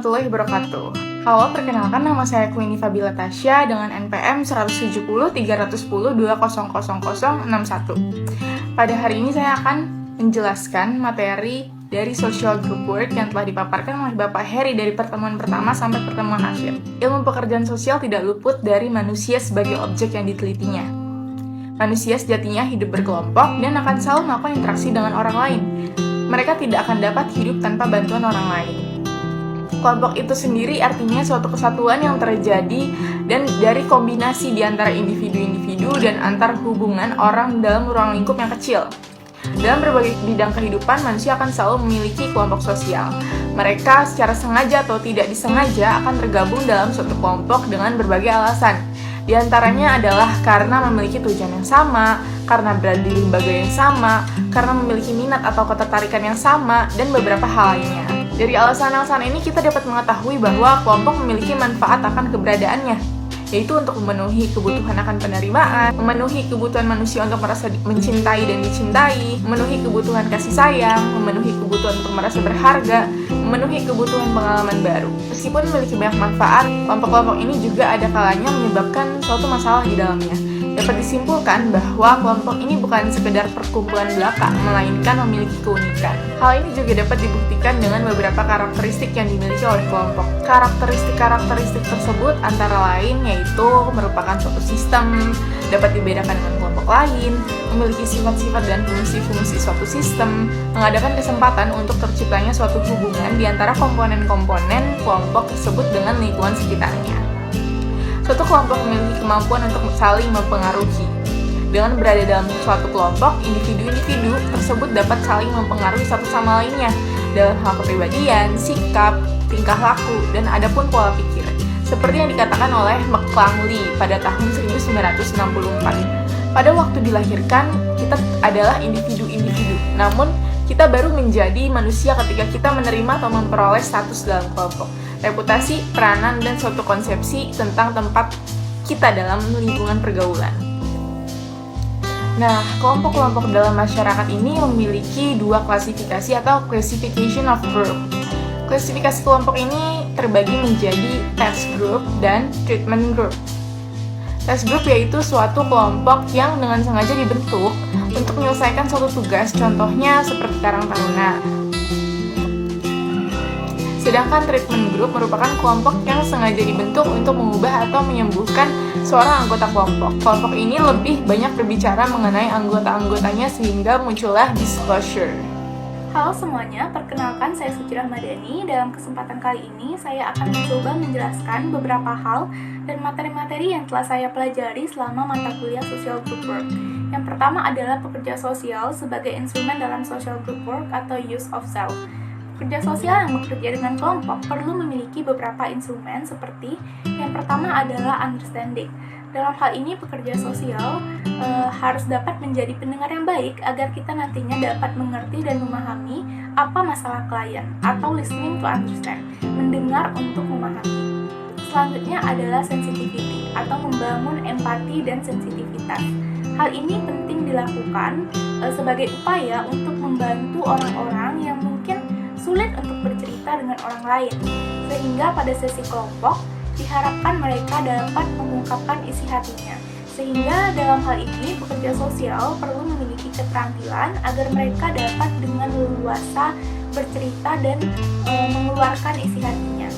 warahmatullahi wabarakatuh. Halo, perkenalkan nama saya Queenie Fabila Tasya dengan NPM 170 310 200061. Pada hari ini saya akan menjelaskan materi dari Social Group Work yang telah dipaparkan oleh Bapak Heri dari pertemuan pertama sampai pertemuan akhir. Ilmu pekerjaan sosial tidak luput dari manusia sebagai objek yang ditelitinya. Manusia sejatinya hidup berkelompok dan akan selalu melakukan interaksi dengan orang lain. Mereka tidak akan dapat hidup tanpa bantuan orang lain. Kelompok itu sendiri artinya suatu kesatuan yang terjadi dan dari kombinasi di antara individu-individu dan antar hubungan orang dalam ruang lingkup yang kecil. Dalam berbagai bidang kehidupan, manusia akan selalu memiliki kelompok sosial. Mereka secara sengaja atau tidak disengaja akan tergabung dalam suatu kelompok dengan berbagai alasan. Di antaranya adalah karena memiliki tujuan yang sama, karena berada di lembaga yang sama, karena memiliki minat atau ketertarikan yang sama, dan beberapa hal lainnya. Dari alasan-alasan ini kita dapat mengetahui bahwa kelompok memiliki manfaat akan keberadaannya, yaitu untuk memenuhi kebutuhan akan penerimaan, memenuhi kebutuhan manusia untuk merasa mencintai dan dicintai, memenuhi kebutuhan kasih sayang, memenuhi kebutuhan untuk merasa berharga, memenuhi kebutuhan pengalaman baru. Meskipun memiliki banyak manfaat, kelompok-kelompok ini juga ada kalanya menyebabkan suatu masalah di dalamnya. Dapat disimpulkan bahwa kelompok ini bukan sekedar perkumpulan belaka, melainkan memiliki keunikan. Hal ini juga dapat dibuktikan dengan beberapa karakteristik yang dimiliki oleh kelompok. Karakteristik tersebut antara lain yaitu merupakan suatu sistem, dapat dibedakan dengan kelompok lain, memiliki sifat-sifat dan fungsi-fungsi suatu sistem, mengadakan kesempatan untuk terciptanya suatu hubungan di antara komponen-komponen kelompok tersebut dengan lingkungan sekitarnya. Suatu kelompok memiliki kemampuan untuk saling mempengaruhi. Dengan berada dalam suatu kelompok, individu-individu tersebut dapat saling mempengaruhi satu sama lainnya dalam hal kepribadian, sikap, tingkah laku, dan adapun pola pikir. Seperti yang dikatakan oleh McClangley pada tahun 1964. Pada waktu dilahirkan, kita adalah individu-individu. Namun, kita baru menjadi manusia ketika kita menerima atau memperoleh status dalam kelompok. Reputasi, peranan, dan suatu konsepsi tentang tempat kita dalam lingkungan pergaulan. Nah, kelompok-kelompok dalam masyarakat ini memiliki dua klasifikasi atau classification of group. Klasifikasi kelompok ini terbagi menjadi task group dan treatment group. Task group yaitu suatu kelompok yang dengan sengaja dibentuk untuk menyelesaikan suatu tugas, contohnya seperti Karang Taruna. Sedangkan treatment group merupakan kelompok yang sengaja dibentuk untuk mengubah atau menyembuhkan seorang anggota kelompok. Kelompok ini lebih banyak berbicara mengenai anggota-anggotanya sehingga muncullah disclosure. Halo semuanya, perkenalkan saya Suci Rahmadani. Dalam kesempatan kali ini, saya akan mencoba menjelaskan beberapa hal dan materi-materi yang telah saya pelajari selama mata kuliah Social Group Work. Yang pertama adalah pekerja sosial sebagai instrumen dalam Social Group Work atau use of self. Pekerja sosial yang bekerja dengan kelompok perlu memiliki beberapa instrumen seperti yang pertama adalah understanding. Dalam hal ini pekerja sosial harus dapat menjadi pendengar yang baik agar kita nantinya dapat mengerti dan memahami apa masalah klien atau listening to understand, mendengar untuk memahami. Selanjutnya adalah sensitivity atau membangun empati dan sensitivitas. Hal ini penting dilakukan sebagai upaya untuk membantu orang-orang yang mungkin sulit untuk bercerita dengan orang lain, sehingga pada sesi kelompok diharapkan mereka dapat mengungkapkan isi hatinya. Sehingga dalam hal ini pekerja sosial perlu memiliki keterampilan agar mereka dapat dengan leluasa bercerita dan mengeluarkan isi hatinya.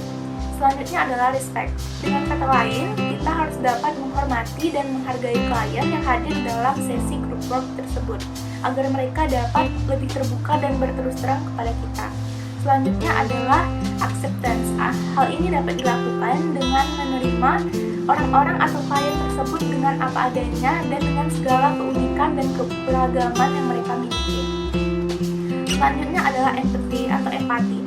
Selanjutnya adalah respect. Dengan kata lain, kita harus dapat menghormati dan menghargai klien yang hadir dalam sesi group work tersebut, agar mereka dapat lebih terbuka dan berterus terang kepada kita. Selanjutnya adalah acceptance. Hal ini dapat dilakukan dengan menerima orang-orang atau klien tersebut dengan apa adanya dan dengan segala keunikan dan keberagaman yang mereka miliki. Selanjutnya adalah empathy atau empati,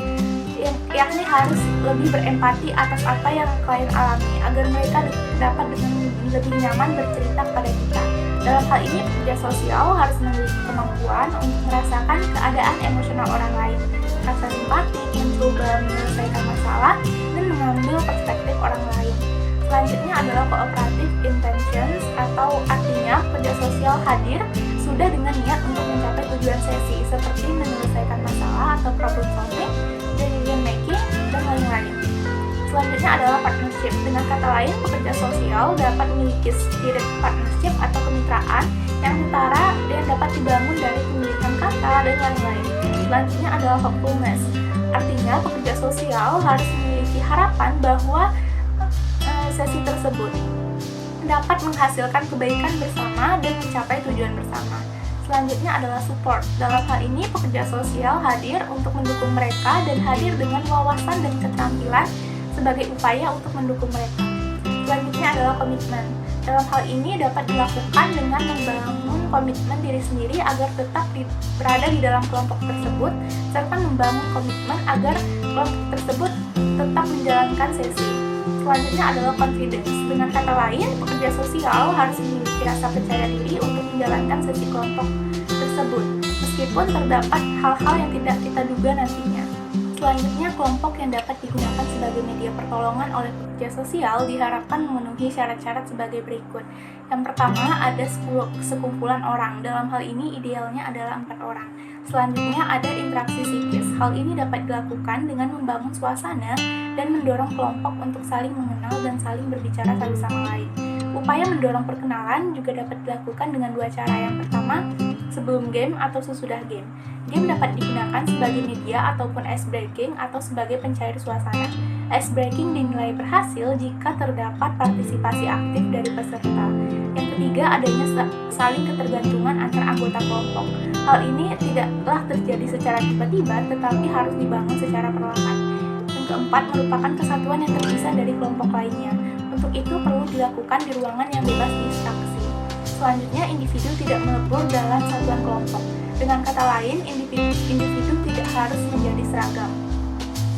yakni harus lebih berempati atas apa yang klien alami agar mereka dapat dengan lebih nyaman bercerita kepada kita. Dalam hal ini, pekerja sosial harus memiliki kemampuan untuk merasakan keadaan emosional orang lain, rasa simpatik, mencoba menyelesaikan masalah, dan mengambil perspektif orang lain. Selanjutnya adalah cooperative intentions, atau artinya pekerja sosial hadir sudah dengan niat untuk mencapai tujuan sesi, seperti menyelesaikan masalah atau problem solving, decision making, dan lain-lain. Selanjutnya adalah partnership. Dengan kata lain, pekerja sosial dapat memiliki spirit partnership atau kemitraan yang setara dan dapat dibangun dari pemilihan kata dan lain-lain. Selanjutnya adalah hopefulness. Artinya, pekerja sosial harus memiliki harapan bahwa sesi tersebut dapat menghasilkan kebaikan bersama dan mencapai tujuan bersama. Selanjutnya adalah support. Dalam hal ini, pekerja sosial hadir untuk mendukung mereka dan hadir dengan wawasan dan keterampilan sebagai upaya untuk mendukung mereka. Selanjutnya adalah komitmen. Dalam hal ini dapat dilakukan dengan membangun komitmen diri sendiri agar tetap berada di dalam kelompok tersebut, serta membangun komitmen agar kelompok tersebut tetap menjalankan sesi. Selanjutnya adalah confidence. Dengan kata lain, pekerja sosial harus memiliki rasa percaya diri untuk menjalankan sesi kelompok tersebut, meskipun terdapat hal-hal yang tidak kita duga nantinya. Selanjutnya, kelompok yang dapat digunakan sebagai media pertolongan oleh pekerja sosial diharapkan memenuhi syarat-syarat sebagai berikut. Yang pertama, ada sekumpulan orang. Dalam hal ini, idealnya adalah 4 orang. Selanjutnya, ada interaksi psikis. Hal ini dapat dilakukan dengan membangun suasana dan mendorong kelompok untuk saling mengenal dan saling berbicara satu sama lain. Upaya mendorong perkenalan juga dapat dilakukan dengan 2 cara. Yang pertama, sebelum game atau sesudah game. Game dapat digunakan sebagai media ataupun ice breaking atau sebagai pencair suasana. Ice breaking dinilai berhasil jika terdapat partisipasi aktif dari peserta. Yang ketiga, adanya saling ketergantungan antar anggota kelompok. Hal ini tidaklah terjadi secara tiba-tiba, tetapi harus dibangun secara perlahan. Yang keempat, merupakan kesatuan yang terpisah dari kelompok lainnya. Untuk itu perlu dilakukan di ruangan yang bebas distraksi. Selanjutnya, individu tidak melebur dalam satuan kelompok. Dengan kata lain, individu tidak harus menjadi seragam.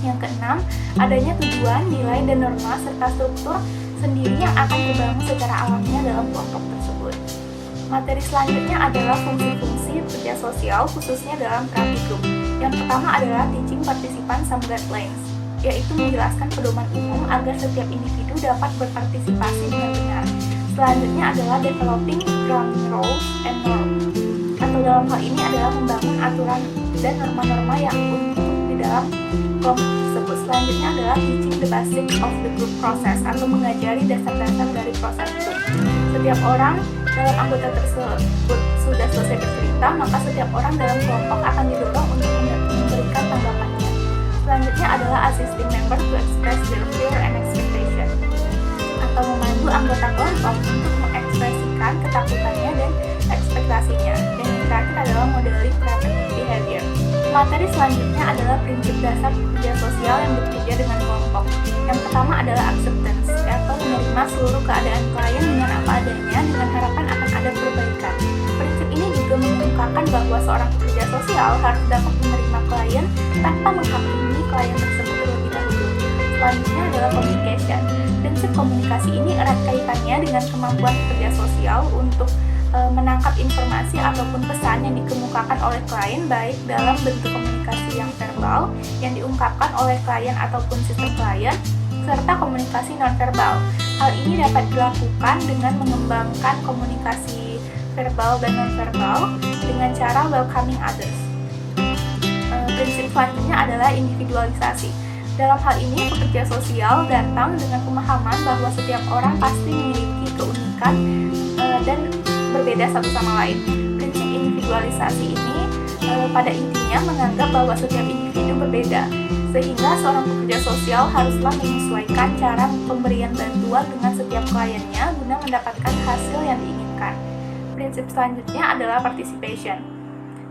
Yang keenam, adanya tujuan, nilai, dan norma serta struktur sendiri yang akan terbangun secara alamiah dalam kelompok tersebut. Materi selanjutnya adalah fungsi-fungsi pekerja sosial khususnya dalam terapi grup. Yang pertama adalah teaching participant some guidelines, yaitu menjelaskan pedoman umum agar setiap individu dapat berpartisipasi dengan benar. Selanjutnya adalah developing ground rules and norms, atau dalam hal ini adalah membangun aturan dan norma-norma yang untuk di dalam kelompok tersebut. Selanjutnya adalah teaching the basics of the group process, atau mengajari dasar-dasar dari proses grup. Setiap orang dalam anggota tersebut sudah selesai bercerita, maka setiap orang dalam kelompok akan didorong untuk memberikan tanggapannya. Selanjutnya adalah assisting member to express their fear and expectation, atau memandu anggota kelompok untuk mengekspresikan ketakutannya dan ekspektasinya. Dan yang terakhir adalah modeling therapeutic behavior. Materi selanjutnya adalah prinsip dasar pekerja sosial yang bekerja dengan kelompok. Yang pertama adalah acceptance, atau menerima seluruh keadaan klien dengan apa adanya dengan harapan akan ada perbaikan. Prinsip ini juga mengungkapkan bahwa seorang pekerja sosial harus dapat menerima klien tanpa menghakimi klien tersebut terlebih dahulu. Selanjutnya adalah communication. Prinsip komunikasi ini erat kaitannya dengan kemampuan pekerja sosial untuk menangkap informasi ataupun pesan yang dikemukakan oleh klien, baik dalam bentuk komunikasi yang verbal yang diungkapkan oleh klien ataupun sistem klien, serta komunikasi nonverbal. Hal ini dapat dilakukan dengan mengembangkan komunikasi verbal dan nonverbal dengan cara welcoming others. Prinsip selanjutnya adalah individualisasi. Dalam hal ini, pekerja sosial datang dengan pemahaman bahwa setiap orang pasti memiliki keunikan dan berbeda satu sama lain. Prinsip individualisasi ini pada intinya menganggap bahwa setiap individu berbeda, sehingga seorang pekerja sosial haruslah menyesuaikan cara pemberian bantuan dengan setiap kliennya guna mendapatkan hasil yang diinginkan. Prinsip selanjutnya adalah participation.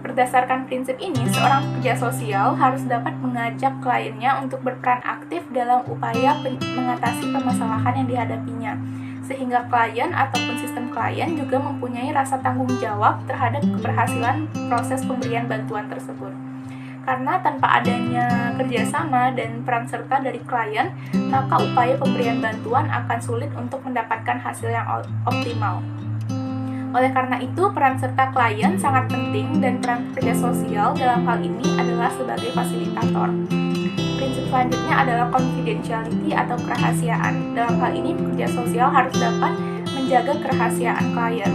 Berdasarkan prinsip ini, seorang pekerja sosial harus dapat mengajak kliennya untuk berperan aktif dalam upaya mengatasi permasalahan yang dihadapinya, sehingga klien ataupun sistem klien juga mempunyai rasa tanggung jawab terhadap keberhasilan proses pemberian bantuan tersebut. Karena tanpa adanya kerjasama dan peran serta dari klien, maka upaya pemberian bantuan akan sulit untuk mendapatkan hasil yang optimal. Oleh karena itu, peran serta klien sangat penting dan peran pekerja sosial dalam hal ini adalah sebagai fasilitator. Prinsip selanjutnya adalah confidentiality atau kerahasiaan. Dalam hal ini, pekerja sosial harus dapat menjaga kerahasiaan klien.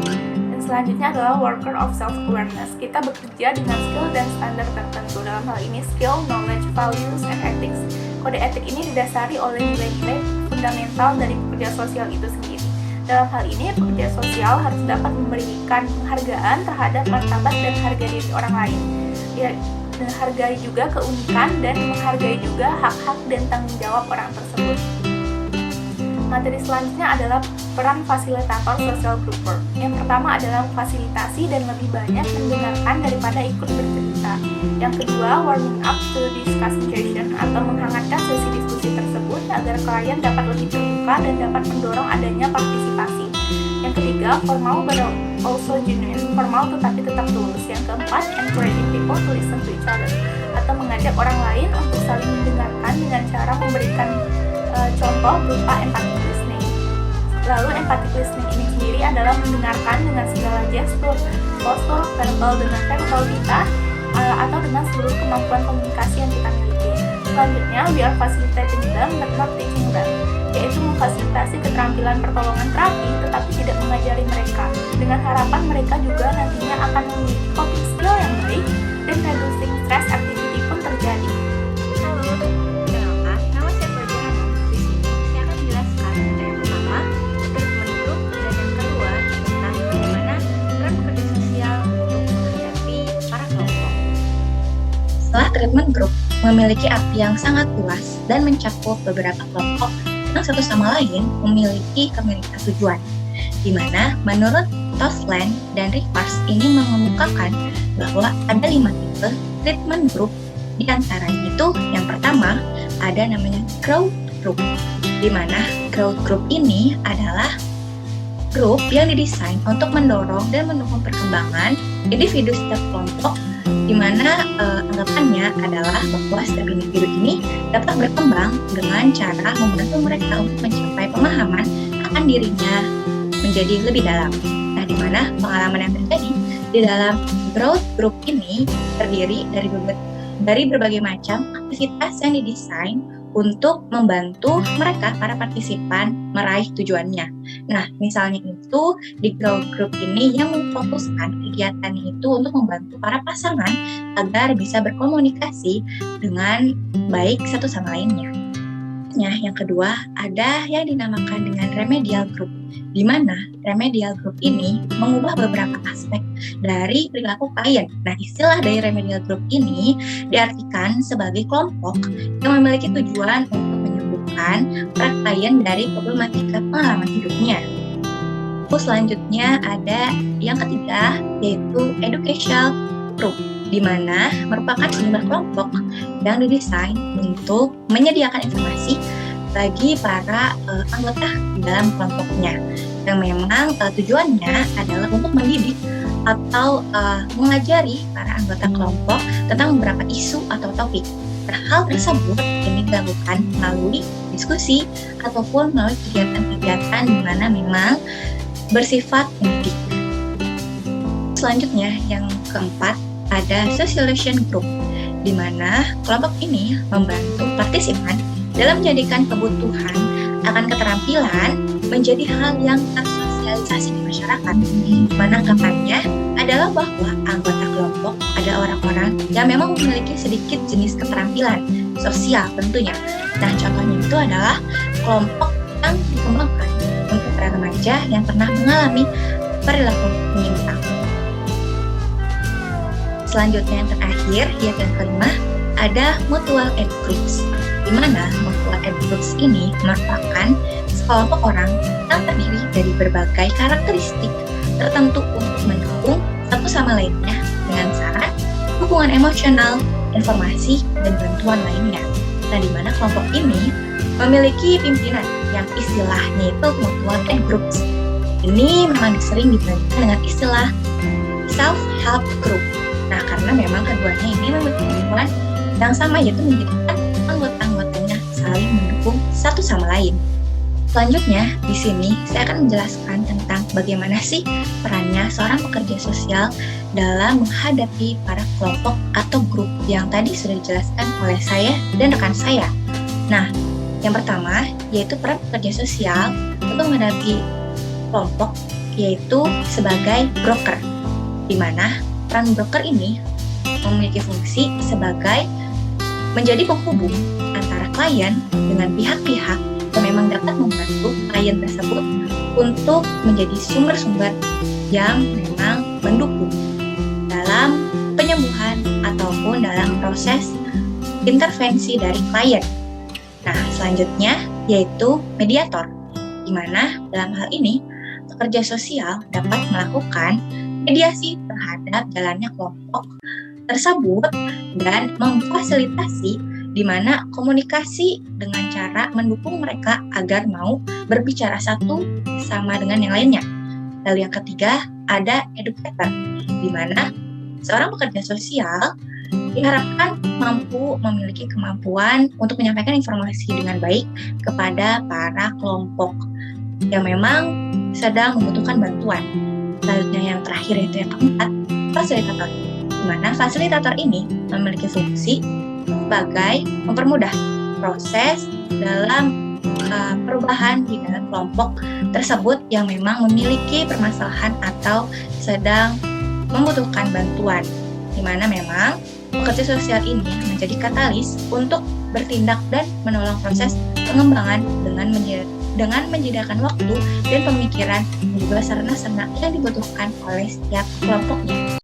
Dan selanjutnya adalah worker of self-awareness. Kita bekerja dengan skill dan standar tertentu. Dalam hal ini, skill, knowledge, values, and ethics. Kode etik ini didasari oleh nilai-nilai fundamental dari pekerja sosial itu sendiri. Dalam hal ini, pekerja sosial harus dapat memberikan penghargaan terhadap martabat dan harga diri orang lain. Ya, menghargai juga keunikan dan menghargai juga hak-hak dan tanggung jawab orang tersebut. Materi selanjutnya adalah peran fasilitator social group work. Yang pertama adalah memfasilitasi dan lebih banyak mendengarkan daripada ikut bercerita. Yang kedua, warming up to discussion session atau menghangatkan sesi diskusi tersebut agar klien dapat lebih terbuka dan dapat mendorong adanya partisipasi. Yang ketiga, formal but also genuine, formal tetapi tetap tulus. Yang keempat, encouraging people to listen to each other atau mengajak orang lain untuk saling mendengarkan dengan cara memberikan contoh berupa empathic listening. Lalu empathic listening ini sendiri adalah mendengarkan dengan segala gestur, postur, verbal dengan verbal kita atau dengan seluruh kemampuan komunikasi yang kita miliki. Selanjutnya, we are facilitating them but not teaching them, yaitu memfasilitasi keterampilan pertolongan terapi tetapi tidak mengajari mereka, dengan harapan mereka juga nantinya akan memiliki coping skill yang baik dan reducing stress activity pun terjadi. Halo, kenalkan, nama saya Fajar. Di sini saya akan menjelaskan yang pertama, treatment group, dan yang kedua tentang bagaimana peran pekerja sosial untuk menghadapi para kelompok. Setelah treatment group memiliki arti yang sangat luas dan mencakup beberapa kelompok yang satu sama lain memiliki kemiripan tujuan, di mana menurut Tosland dan Rivers ini mengemukakan bahwa ada 5 tipe treatment group. Di antaranya itu yang pertama ada namanya growth group, di mana growth group ini adalah grup yang didesain untuk mendorong dan mendukung perkembangan individu setiap kelompok, di mana anggapannya adalah bahwa setiap individu ini dapat berkembang dengan cara membantu mereka untuk mencapai pemahaman akan dirinya menjadi lebih dalam. Nah, di mana pengalaman yang terjadi di dalam growth group ini terdiri dari berbagai macam aktivitas yang didesain untuk membantu mereka, para partisipan, meraih tujuannya. Nah, misalnya itu di growth group ini yang memfokuskan kegiatannya itu untuk membantu para pasangan agar bisa berkomunikasi dengan baik satu sama lainnya. Nah, yang kedua ada yang dinamakan dengan remedial group, di mana remedial group ini mengubah beberapa aspek dari perilaku klien. Nah, istilah dari remedial group ini diartikan sebagai kelompok yang memiliki tujuan untuk menyembuhkan para klien dari problematika pengalaman hidupnya. Terus selanjutnya ada yang ketiga, yaitu educational group, di mana merupakan sejumlah kelompok yang didesain untuk menyediakan informasi bagi para anggota di dalam kelompoknya, yang memang tujuannya adalah untuk mendidik atau mengajari para anggota kelompok tentang beberapa isu atau topik. Nah, hal tersebut ini dilakukan melalui diskusi ataupun melalui kegiatan-kegiatan di mana memang bersifat mendidik. Selanjutnya yang keempat ada socialization group, di mana kelompok ini membantu partisipan dalam menjadikan kebutuhan akan keterampilan menjadi hal yang tersosialisasi di masyarakat. Menanggapannya adalah bahwa anggota kelompok adalah orang-orang yang memang memiliki sedikit jenis keterampilan sosial tentunya. Nah, contohnya itu adalah kelompok yang dikembangkan untuk para remaja yang pernah mengalami perilaku menyimpang. Selanjutnya yang terakhir, yaitu yang kelima, ada mutual aid groups, di mana mutual aid groups ini merupakan sekelompok orang yang terdiri dari berbagai karakteristik tertentu untuk mendukung satu sama lainnya dengan saran, hubungan emosional, informasi, dan bantuan lainnya. Nah, di mana kelompok ini memiliki pimpinan yang istilahnya itu mutual aid groups. Ini memang sering dibandingkan dengan istilah self-help group. Nah, karena memang keduanya ini memiliki tujuan yang sama, yaitu menjadikan anggota-anggotanya saling mendukung satu sama lain. Selanjutnya, di sini saya akan menjelaskan tentang bagaimana sih perannya seorang pekerja sosial dalam menghadapi para kelompok atau grup yang tadi sudah dijelaskan oleh saya dan rekan saya. Nah, yang pertama yaitu peran pekerja sosial untuk menghadapi kelompok, yaitu sebagai broker, di mana peran broker ini memiliki fungsi sebagai menjadi penghubung antara klien dengan pihak-pihak yang memang dapat membantu klien tersebut untuk menjadi sumber-sumber yang memang mendukung dalam penyembuhan ataupun dalam proses intervensi dari klien. Nah, selanjutnya yaitu mediator, di mana dalam hal ini pekerja sosial dapat melakukan mediasi terhadap jalannya kelompok tersebut dan memfasilitasi di mana komunikasi dengan cara mendukung mereka agar mau berbicara satu sama dengan yang lainnya. Lalu yang ketiga ada educator, di mana seorang pekerja sosial diharapkan mampu memiliki kemampuan untuk menyampaikan informasi dengan baik kepada para kelompok yang memang sedang membutuhkan bantuan. Selanjutnya yang terakhir yaitu yang keempat, fasilitator, di mana fasilitator ini memiliki fungsi sebagai mempermudah proses dalam perubahan di dalam kelompok tersebut yang memang memiliki permasalahan atau sedang membutuhkan bantuan, di mana memang pekerja sosial ini menjadi katalis untuk bertindak dan menolong proses pengembangan dengan menyediakan waktu dan pemikiran dan juga sarana-sarana yang dibutuhkan oleh setiap kelompoknya.